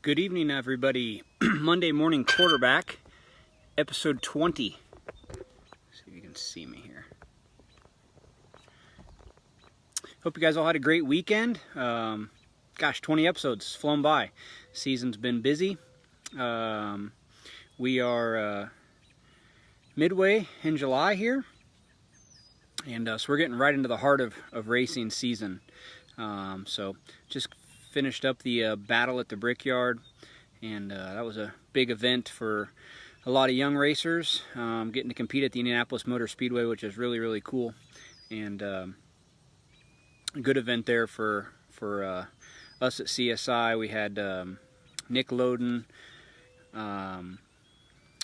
Good evening, everybody. Monday morning quarterback, episode 20. See if you can see me here. Hope you guys all had a great weekend. Gosh, 20 episodes, flown by. Season's been busy. We are midway in July here, and so we're getting right into the heart of racing season. So just finished up the battle at the Brickyard, and that was a big event for a lot of young racers, getting to compete at the Indianapolis Motor Speedway, which is really cool, and a good event there for us at CSI. We had Nick Loden,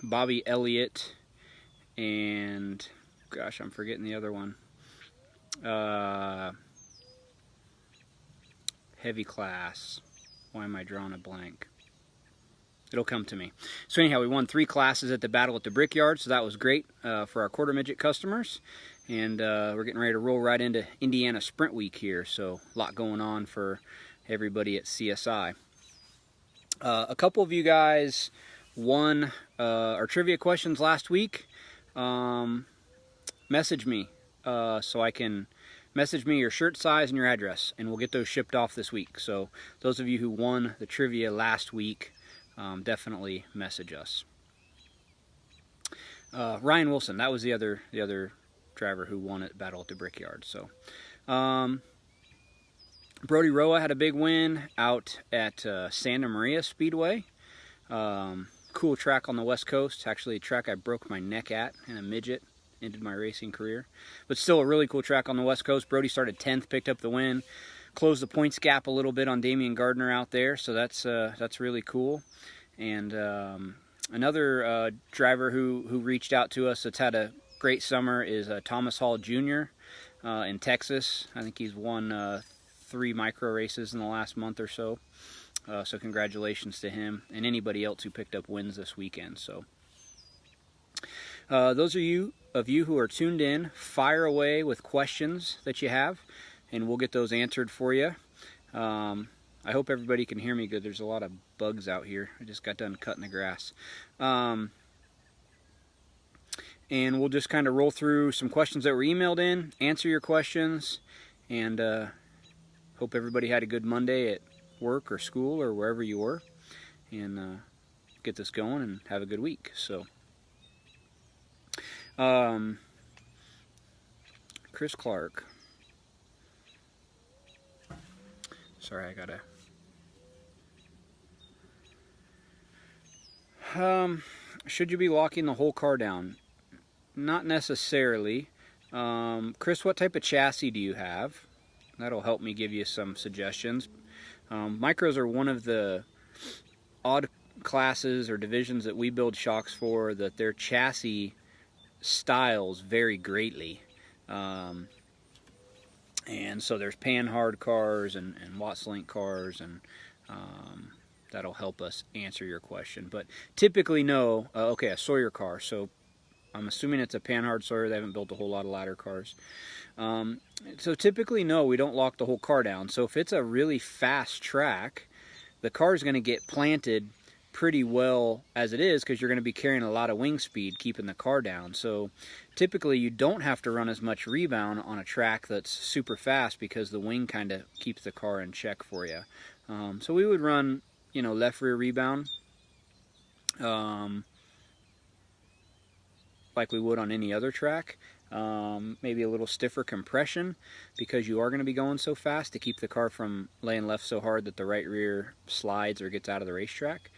Bobby Elliott, and gosh, I'm forgetting the other one. Heavy class. Why am I drawing a blank? It'll come to me. So anyhow, we won 3 classes at the battle at the Brickyard, so that was great for our quarter midget customers. And we're getting ready to roll right into Indiana Sprint Week here, so a lot going on for everybody at CSI. A couple of you guys won our trivia questions last week. Message me so I can message me your shirt size and your address, and we'll get those shipped off this week. So those of you who won the trivia last week, definitely message us. Ryan Wilson, that was the other driver who won at Battle at the Brickyard. So Brody Roa had a big win out at Santa Maria Speedway. Cool track on the West Coast. Actually a track I broke my neck at in a midget. Ended my racing career, but still a really cool track on the West Coast. Brody started 10th, picked up the win, closed the points gap a little bit on Damian Gardner out there, so that's really cool. And another driver who reached out to us that's had a great summer is Thomas Hall Jr. In Texas. I think he's won 3 micro races in the last month or so. So congratulations to him and anybody else who picked up wins this weekend. So those of you who are tuned in, fire away with questions that you have, and we'll get those answered for you. I hope everybody can hear me good. There's a lot of bugs out here. I just got done cutting the grass. And we'll just kind of roll through some questions that were emailed in, answer your questions, and hope everybody had a good Monday at work or school or wherever you were, and get this going and have a good week. So Chris Clark. Sorry, I gotta. Should you be locking the whole car down? Not necessarily. Chris, what type of chassis do you have? That'll help me give you some suggestions. Micros are one of the odd classes or divisions that we build shocks for that their chassis styles vary greatly, and so there's Panhard cars and Watts-Link cars, and that'll help us answer your question. But typically no. Okay, a Sawyer car, so I'm assuming it's a Panhard Sawyer. They haven't built a whole lot of ladder cars, so typically no, we don't lock the whole car down. So if it's a really fast track, the car is going to get planted pretty well as it is, because you're going to be carrying a lot of wing speed keeping the car down. So typically you don't have to run as much rebound on a track that's super fast, because the wing kind of keeps the car in check for you. So we would run, left rear rebound like we would on any other track. Maybe a little stiffer compression, because you are going to be going so fast, to keep the car from laying left so hard that the right rear slides or gets out of the racetrack.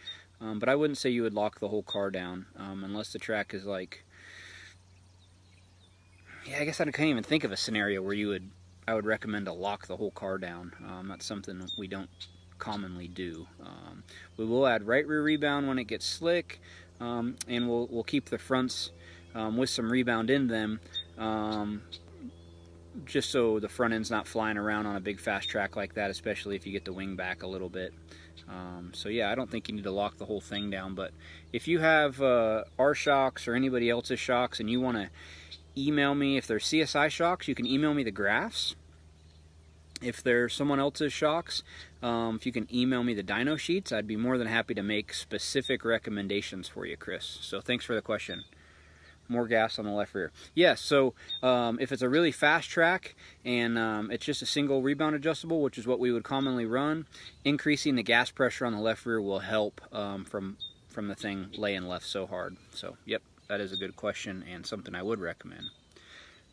But I wouldn't say you would lock the whole car down, unless the track is like, I guess I can't even think of a scenario where I would recommend to lock the whole car down. That's something we don't commonly do. We will add right rear rebound when it gets slick, and we'll keep the fronts with some rebound in them, just so the front end's not flying around on a big fast track like that, especially if you get the wing back a little bit. So yeah, I don't think you need to lock the whole thing down, but if you have our shocks or anybody else's shocks and you want to email me, if they're CSI shocks, you can email me the graphs. If they're someone else's shocks, If you can email me the dyno sheets, I'd be more than happy to make specific recommendations for you, Chris. So thanks for the question. More gas on the left rear. Yes, so if it's a really fast track and it's just a single rebound adjustable, which is what we would commonly run, increasing the gas pressure on the left rear will help from the thing laying left so hard. So, yep, that is a good question and something I would recommend.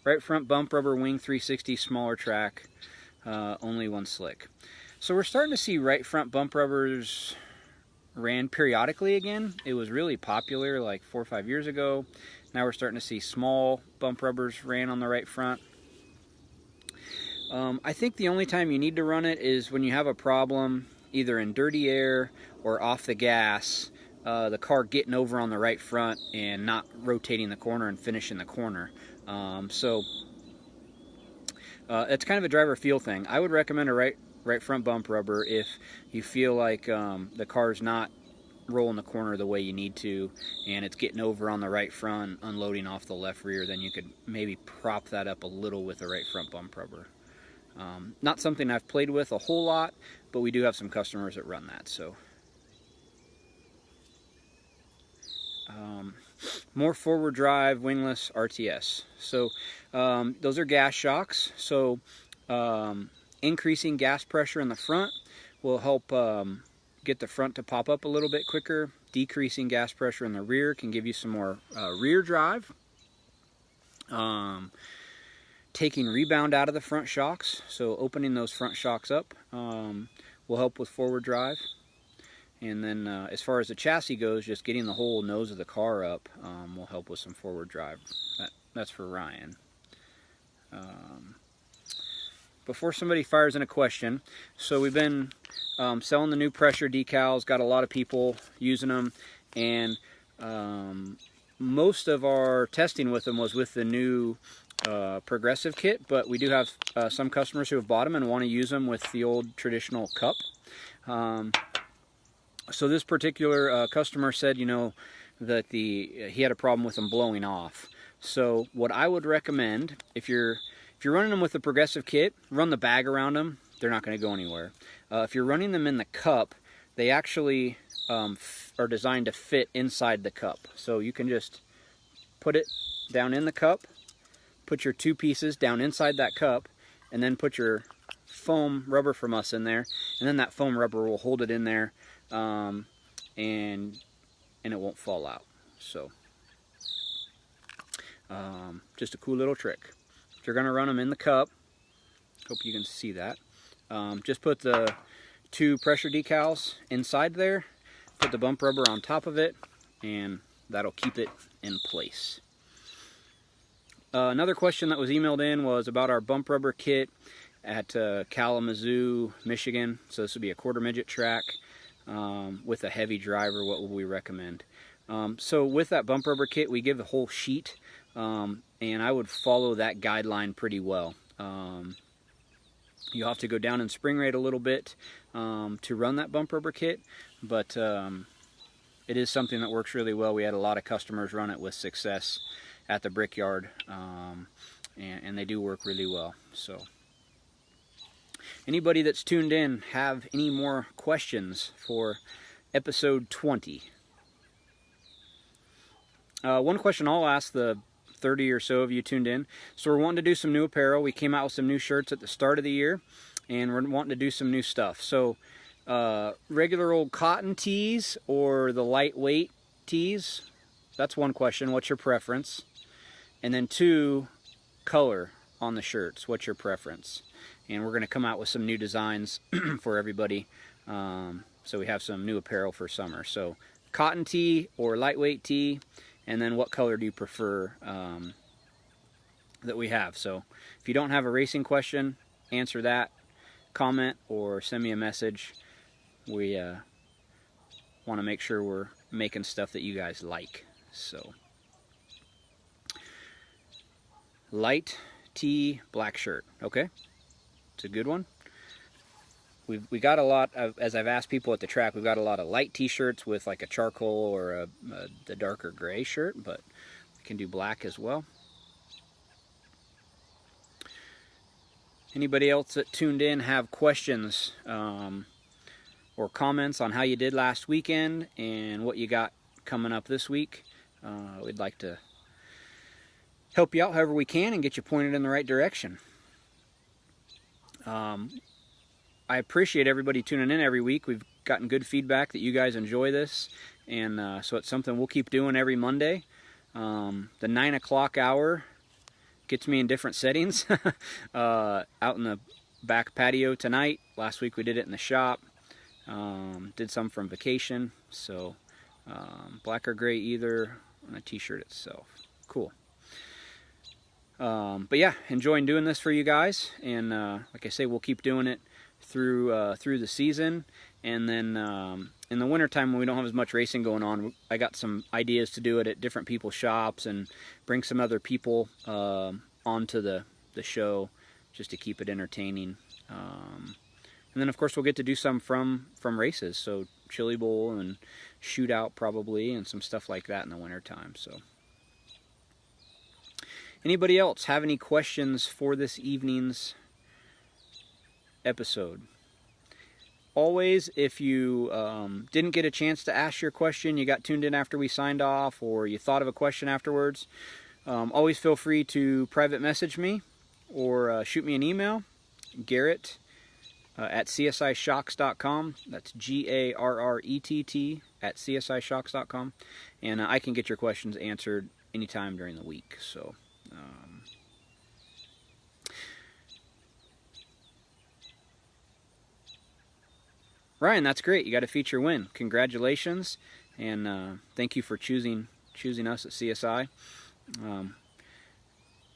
Right front bump rubber wing 360, smaller track, only one slick. So we're starting to see right front bump rubbers ran periodically again. It was really popular like 4 or 5 years ago. Now we're starting to see small bump rubbers ran on the right front. I think the only time you need to run it is when you have a problem either in dirty air or off the gas, the car getting over on the right front and not rotating the corner and finishing the corner. So it's kind of a driver feel thing. I would recommend a right front bump rubber if you feel like the car's not rolling the corner the way you need to and it's getting over on the right front, unloading off the left rear. Then you could maybe prop that up a little with a right front bump rubber. Not something I've played with a whole lot, but we do have some customers that run that. So more forward drive wingless RTS. So those are gas shocks. So increasing gas pressure in the front will help get the front to pop up a little bit quicker. Decreasing gas pressure in the rear can give you some more rear drive. Taking rebound out of the front shocks, so opening those front shocks up will help with forward drive. And then as far as the chassis goes, just getting the whole nose of the car up will help with some forward drive. That's for Ryan. Before somebody fires in a question, so we've been selling the new pressure decals, got a lot of people using them, and most of our testing with them was with the new progressive kit, but we do have some customers who have bought them and want to use them with the old traditional cup. So this particular customer said, you know, that he had a problem with them blowing off. So what I would recommend, if you're running them with the progressive kit, run the bag around them. They're not going to go anywhere. If you're running them in the cup, they actually are designed to fit inside the cup. So you can just put it down in the cup, put your two pieces down inside that cup, and then put your foam rubber from us in there, and then that foam rubber will hold it in there, and it won't fall out. So just a cool little trick. If you're going to run them in the cup, hope you can see that, just put the two pressure decals inside there, put the bump rubber on top of it, and that'll keep it in place. Another question that was emailed in was about our bump rubber kit at Kalamazoo, Michigan. So this would be a quarter midget track with a heavy driver. What would we recommend? So with that bump rubber kit, we give the whole sheet, and I would follow that guideline pretty well. You'll have to go down in spring rate a little bit to run that bump rubber kit, but it is something that works really well. We had a lot of customers run it with success at the Brickyard, and they do work really well. So anybody that's tuned in have any more questions for episode 20? One question I'll ask the 30 or so of you tuned in. So we're wanting to do some new apparel. We came out with some new shirts at the start of the year, and we're wanting to do some new stuff. So regular old cotton tees or the lightweight tees? That's one question. What's your preference? And then two, color on the shirts. What's your preference? And we're going to come out with some new designs for everybody. So we have some new apparel for summer. So cotton tee or lightweight tee, and then what color do you prefer that we have? So if you don't have a racing question, answer that, comment, or send me a message. We want to make sure we're making stuff that you guys like. So light tee, black shirt. Okay, it's a good one. We got a lot of, as I've asked people at the track, we've got a lot of light t-shirts with like a charcoal or the darker gray shirt, but we can do black as well. Anybody else that tuned in have questions or comments on how you did last weekend and what you got coming up this week. We'd like to help you out however we can and get you pointed in the right direction. I appreciate everybody tuning in every week. We've gotten good feedback that you guys enjoy this, and so it's something we'll keep doing every Monday. The 9 o'clock hour gets me in different settings. Out in the back patio tonight. Last week we did it in the shop. Did some from vacation. So black or gray either on a t-shirt itself. Cool. But yeah, enjoying doing this for you guys, and like I say, we'll keep doing it through the season, and then in the wintertime when we don't have as much racing going on, I got some ideas to do it at different people's shops and bring some other people onto the show just to keep it entertaining. And then of course we'll get to do some from races, so Chili Bowl and shootout probably, and some stuff like that in the wintertime. So anybody else have any questions for this evening's episode? Always, if you didn't get a chance to ask your question, you got tuned in after we signed off, or you thought of a question afterwards, always feel free to private message me or shoot me an email, Garrett at csishocks.com. That's GARRETT at csishocks.com, and I can get your questions answered anytime during the week. So Ryan, that's great. You got a feature win. Congratulations, and thank you for choosing us at CSI.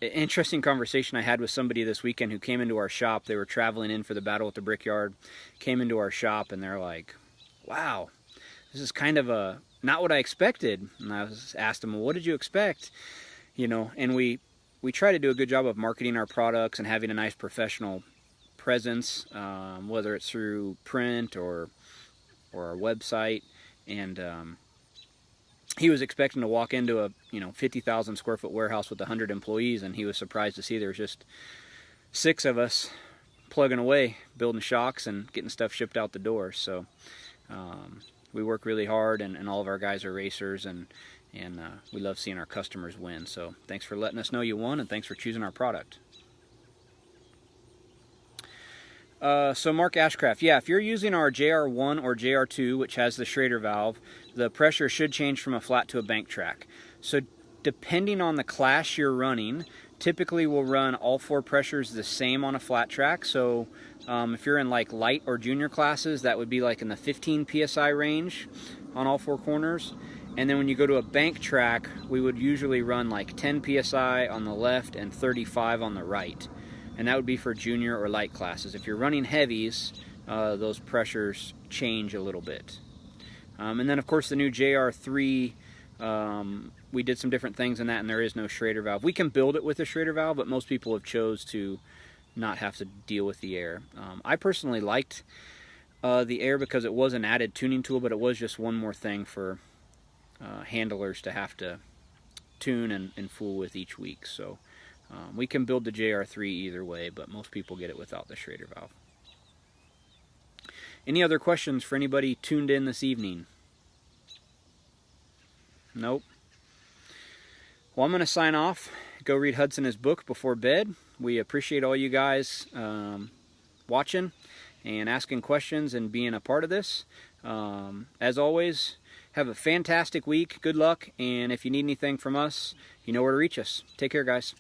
Interesting conversation I had with somebody this weekend who came into our shop. They were traveling in for the Battle at the Brickyard, came into our shop, and they're like, wow, this is kind of not what I expected. And I asked them, well, what did you expect? You know, and we try to do a good job of marketing our products and having a nice professional presence, whether it's through print or our website. And he was expecting to walk into a 50,000 square foot warehouse with 100 employees, and he was surprised to see there was just 6 of us plugging away, building shocks and getting stuff shipped out the door. So we work really hard, and all of our guys are racers, and we love seeing our customers win. So thanks for letting us know you won, and thanks for choosing our product. So Mark Ashcraft, yeah, if you're using our JR1 or JR2, which has the Schrader valve, the pressure should change from a flat to a bank track. So depending on the class you're running, typically we'll run all 4 pressures the same on a flat track. So if you're in like light or junior classes, that would be like in the 15 PSI range on all 4 corners. And then when you go to a bank track, we would usually run like 10 PSI on the left and 35 on the right. And that would be for junior or light classes. If you're running heavies, those pressures change a little bit. And then of course the new JR3, we did some different things in that, and there is no Schrader valve. We can build it with a Schrader valve, but most people have chose to not have to deal with the air. I personally liked the air because it was an added tuning tool, but it was just one more thing for handlers to have to tune and fool with each week. So we can build the JR3 either way, but most people get it without the Schrader valve. Any other questions for anybody tuned in this evening? Nope. Well, I'm going to sign off. Go read Hudson's book before bed. We appreciate all you guys watching and asking questions and being a part of this. As always, have a fantastic week. Good luck. And if you need anything from us, you know where to reach us. Take care, guys.